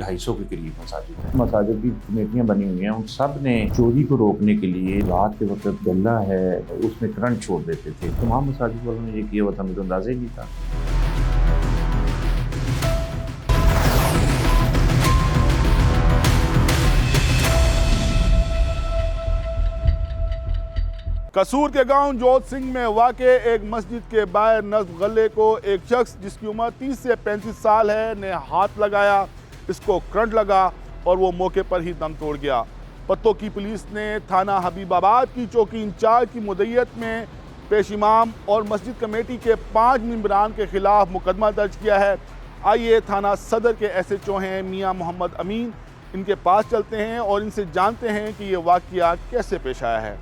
250 के करीब मसाजिद हैं। मसाजिद की कमेटियाँ बनी हुई हैं, उन सब ने चोरी को रोकने के लिए रात के वक्त गल्ला है उसमें करंट छोड़ देते थे। तमाम मसाजिद वालों ने ये किया हुआ था, मुझे अंदाज़ा ही नहीं था। कसूर के गांव जोत सिंह में वाक़े एक मस्जिद के बाहर नस्ब गले को एक शख्स जिसकी उम्र 30 से 35 साल है ने हाथ लगाया। इसको करंट लगा और वो मौके पर ही दम तोड़ गया। पत्तों की पुलिस ने थाना हबीबाबाद की चौकी इंचार्ज की मुद्दईयत में पेश इमाम और मस्जिद कमेटी के 5 मेंबरान के खिलाफ मुकदमा दर्ज किया है। आइए थाना सदर के SHO हैं मियाँ मोहम्मद अमीन, इनके पास चलते हैं और इनसे जानते हैं कि ये वाक़या कैसे पेश आया है।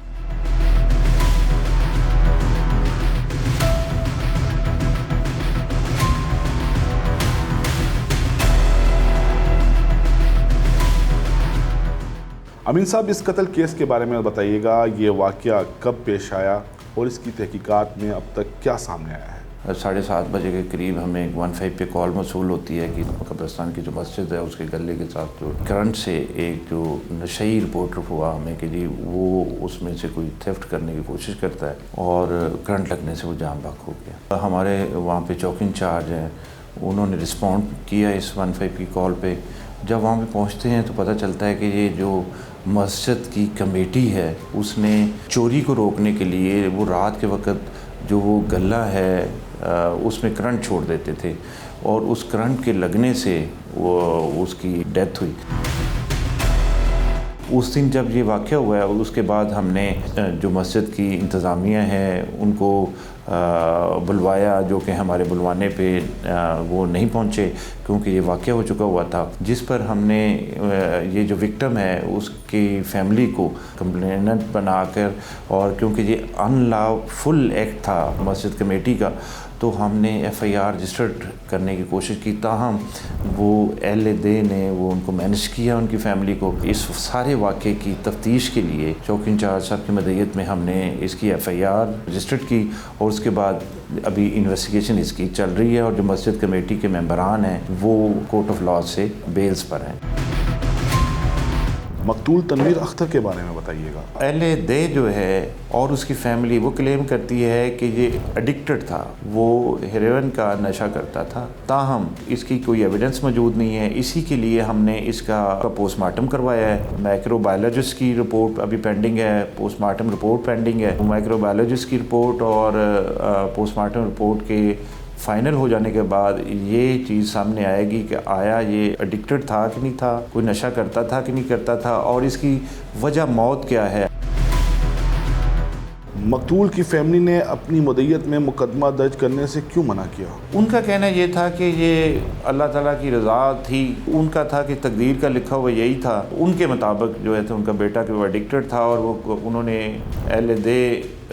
अमीन साहब, इस कत्ल केस के बारे में बताइएगा, ये वाक़या कब पेश आया और इसकी तहकीकात में अब तक क्या सामने आया है? 7:30 बजे के करीब हमें 15 पे कॉल मौसूल होती है कि कब्रिस्तान की जो मस्जिद है उसके गले के साथ जो करंट से एक जो नशई रिपोर्टर हुआ हमें कि जी वो उसमें से कोई थेफ्ट करने की कोशिश करता है और करंट लगने से वो जान बाक हो गया। हमारे वहाँ पे चौकी इंचार्ज हैं, उन्होंने रिस्पॉन्ड किया इस 15 की कॉल पे। जब वहाँ पे पहुँचते हैं तो पता चलता है कि ये जो मस्जिद की कमेटी है उसने चोरी को रोकने के लिए वो रात के वक्त जो वो गल्ला है उसमें करंट छोड़ देते थे और उस करंट के लगने से वो उसकी डेथ हुई। उस दिन जब ये वाक़या हुआ है उसके बाद हमने जो मस्जिद की इंतज़ामिया है उनको बुलवाया, जो कि हमारे बुलवाने पे वो नहीं पहुँचे क्योंकि ये वाक़या हो चुका हुआ था। जिस पर हमने ये जो विक्टिम है उसकी फैमिली को कंप्लेनेंट बनाकर, और क्योंकि ये अनलॉफुल एक्ट था मस्जिद कमेटी का, तो हमने FIR रजिस्टर्ड करने की कोशिश की। ताहम वो LAD ने वो उनको मैनेज किया उनकी फैमिली को। इस सारे वाक़े की तफ्तीश के लिए चौकी इंचार्ज साहब की मदईयत में हमने इसकी FIR रजिस्टर्ड की और उसके बाद अभी इन्वेस्टिगेशन इसकी चल रही है और जो मस्जिद कमेटी के मेंबरान हैं वो कोर्ट ऑफ लॉ से बेल्स पर हैं। मकतूल तनवीर अख्तर के बारे में बताइएगा। LAD जो है और उसकी फैमिली वो क्लेम करती है कि ये एडिक्टेड था, वो हेरोइन का नशा करता था। ताहम इसकी कोई एविडेंस मौजूद नहीं है। इसी के लिए हमने इसका पोस्टमार्टम करवाया है। माइक्रोबायोलॉजिस्ट की रिपोर्ट अभी पेंडिंग है, पोस्टमार्टम रिपोर्ट पेंडिंग है। माइक्रोबायोलॉजिस्ट की रिपोर्ट और पोस्टमार्टम रिपोर्ट के फाइनल हो जाने के बाद ये चीज़ सामने आएगी कि आया ये एडिक्टेड था कि नहीं था, कोई नशा करता था कि नहीं करता था, और इसकी वजह मौत क्या है। मकतूल की फैमिली ने अपनी मुद्दईयत में मुकदमा दर्ज करने से क्यों मना किया? उनका कहना ये था कि ये अल्लाह ताला की रज़ा थी, उनका था कि तकदीर का लिखा हुआ यही था। उनके मुताबिक जो है तो उनका बेटा कि वो एडिक्टेड था और वो उन्होंने LAD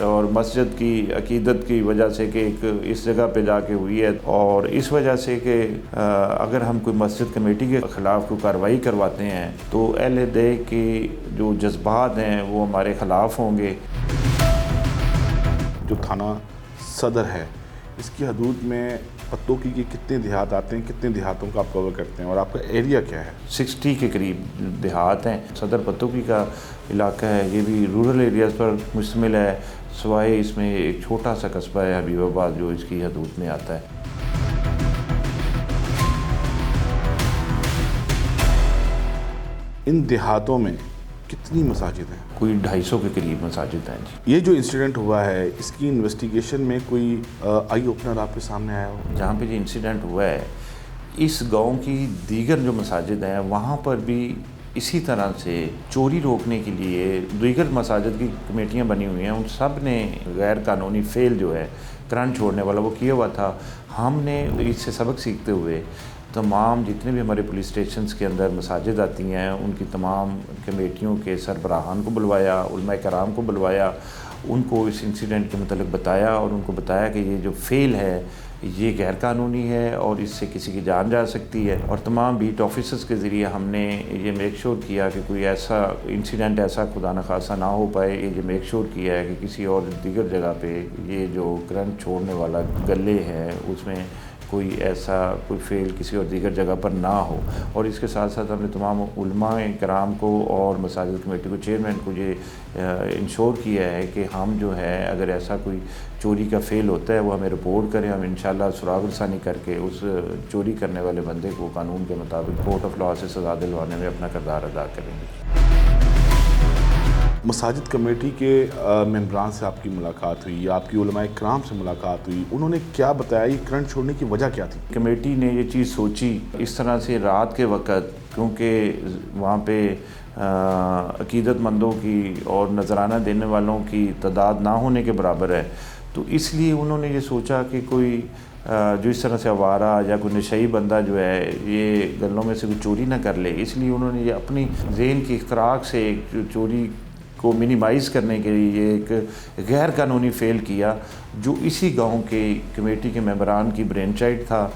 और मस्जिद की अकीदत की वजह से कि एक इस जगह पे जाके हुई है, और इस वजह से कि अगर हम कोई मस्जिद कमेटी के ख़िलाफ़ कोई कार्रवाई करवाते हैं तो LAD के जो जज्बात हैं वो हमारे ख़िलाफ़ होंगे। जो थाना सदर है इसकी हदूद में पत्तों की कितने देहात आते हैं, कितने देहातों का आप कवर करते हैं और आपका एरिया क्या है? 60 के करीब देहात हैं। सदर पत्तोकी का इलाका है, ये भी रूरल एरियाज़ पर मुश्तमिल है। सवाए इसमें एक छोटा सा कस्बा है हबीबाबाद जो इसकी हदूद में आता है। इन देहातों में कितनी मसाजिद हैं? कोई 250 के करीब मसाजिद हैं जी। ये जो इंसिडेंट हुआ है इसकी इन्वेस्टिगेशन में कोई आई ओपनर आपके सामने आया हो? जहाँ पे जो इंसिडेंट हुआ है इस गांव की दीगर जो मसाजिद हैं वहाँ पर भी इसी तरह से चोरी रोकने के लिए दीगर मसाजिद की कमेटियाँ बनी हुई हैं। उन सब ने गैर कानूनी फेल जो है करंट छोड़ने वाला वो किया हुआ था। हमने इससे सबक सीखते हुए तमाम जितने भी हमारे पुलिस स्टेशंस के अंदर मसाजिद आती हैं उनकी तमाम कमेटियों के सरबराहान को बुलवाया, उलमा कराम को बुलवाया, उनको इस इंसिडेंट के मतलब बताया और उनको बताया कि ये जो फेल है ये गैर कानूनी है और इससे किसी की जान जा सकती है। और तमाम बीट ऑफिसर्स के ज़रिए हमने ये मेक श्योर किया कि कोई ऐसा इंसिडेंट ऐसा खुदा न खासा ना हो पाए। ये मेक श्योर किया है कि किसी और दीगर जगह पे ये जो करंट छोड़ने वाला गले है उसमें कोई ऐसा कोई फेल किसी और दीगर जगह पर ना हो। और इसके साथ साथ हमने तमाम उलमाए कराम को और मसाजिद कमेटी को, चेयरमैन को ये इंश्योर किया है कि हम जो है अगर ऐसा कोई चोरी का फेल होता है वो हमें रिपोर्ट करें, हम इंशाल्लाह सुराग रसानी करके उस चोरी करने वाले बंदे को कानून के मुताबिक कोर्ट ऑफ लॉ से सज़ा दिलवाने में अपना किरदार अदा करेंगे। मसाजिद कमेटी के मेंबरान से आपकी मुलाकात हुई, आपकी उलमाए कराम से मुलाकात हुई, उन्होंने क्या बताया, ये करंट छोड़ने की वजह क्या थी? कमेटी ने ये चीज़ सोची इस तरह से रात के वक़्त, क्योंकि वहाँ पे अकीदतमंदों की और नजराना देने वालों की तादाद ना होने के बराबर है, तो इसलिए उन्होंने ये सोचा कि कोई जो इस तरह से आवारा या कोई नशई बंदा जो है ये गलों में से कोई चोरी ना कर ले, इसलिए उन्होंने ये अपनी ज़हन की इख्तराक से एक चोरी को मिनिमाइज़ करने के लिए एक गैर कानूनी फ़ेल किया, जो इसी गांव के कमेटी के मेंबरान की ब्रेन चाइल्ड था।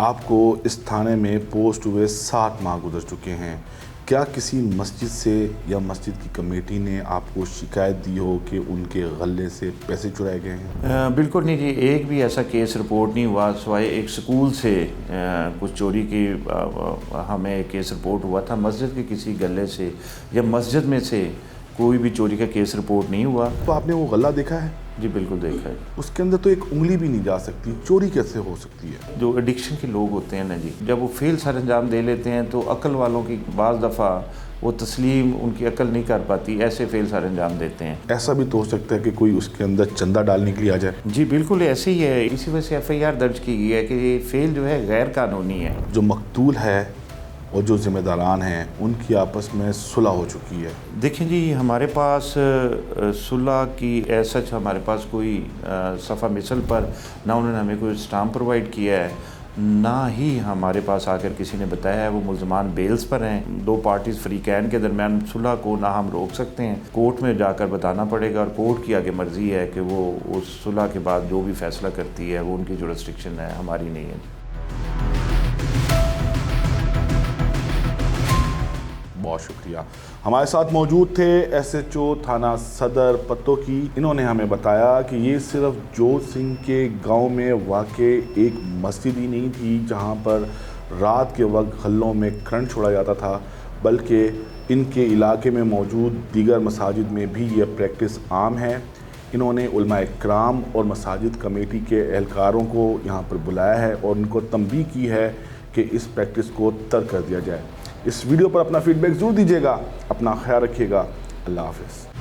आपको इस थाने में पोस्ट हुए 7 माह गुजर चुके हैं। क्या किसी मस्जिद से या मस्जिद की कमेटी ने आपको शिकायत दी हो कि उनके गले से पैसे चुराए गए हैं? बिल्कुल नहीं जी, एक भी ऐसा केस रिपोर्ट नहीं हुआ, सिवाय एक स्कूल से कुछ चोरी की हमें केस रिपोर्ट हुआ था। मस्जिद के किसी गले से या मस्जिद में से कोई भी चोरी का केस रिपोर्ट नहीं हुआ। तो आपने वो गला देखा है? जी बिल्कुल देखा है। उसके अंदर तो एक उंगली भी नहीं जा सकती, चोरी कैसे हो सकती है? जो एडिक्शन के लोग होते हैं ना जी, जब वो फेल सर अंजाम दे लेते हैं तो अक्ल वालों की बाज़ दफ़ा वो तस्लीम उनकी अक्ल नहीं कर पाती, ऐसे फेल सर अंजाम देते हैं। ऐसा भी तो हो सकता है कि कोई उसके अंदर चंदा डालने के लिए आ जाए। जी बिल्कुल ऐसे ही है, इसी वजह से FIR दर्ज की गई है कि ये फेल जो है गैर कानूनी है। जो मकतूल है और जो ज़िम्मेदारान हैं उनकी आपस में सुलह हो चुकी है। देखें जी, हमारे पास सुलह की ऐसा हमारे पास कोई सफ़ा मिसल पर ना उन्होंने हमें कोई स्टाम्प प्रोवाइड किया है, ना ही हमारे पास आकर किसी ने बताया है। वो मुल्ज़मान बेल्स पर हैं। 2 पार्टीज़ फ्रीकैन के दरमियान सुलह को ना हम रोक सकते हैं, कोर्ट में जाकर बताना पड़ेगा और कोर्ट की आगे मर्ज़ी है कि वो उस सुलह के बाद जो भी फ़ैसला करती है वो उनकी जुरिस्डिक्शन है, हमारी नहीं है। बहुत शुक्रिया। हमारे साथ मौजूद थे SHO थाना सदर पत्तोकी। इन्होंने हमें बताया कि ये सिर्फ जोत सिंह के गांव में वाक़े एक मस्जिद ही नहीं थी जहां पर रात के वक्त गल्लों में करंट छोड़ा जाता था, बल्कि इनके इलाके में मौजूद दीगर मसाजिद में भी ये प्रैक्टिस आम है। इन्होंने उलमाए कराम और मसाजिद कमेटी के एहलकारों को यहाँ पर बुलाया है और उनको तंबीह की है कि इस प्रैक्टिस को तर्क कर दिया जाए। इस वीडियो पर अपना फीडबैक ज़रूर दीजिएगा। अपना ख्याल रखिएगा। अल्लाह हाफ़िज़।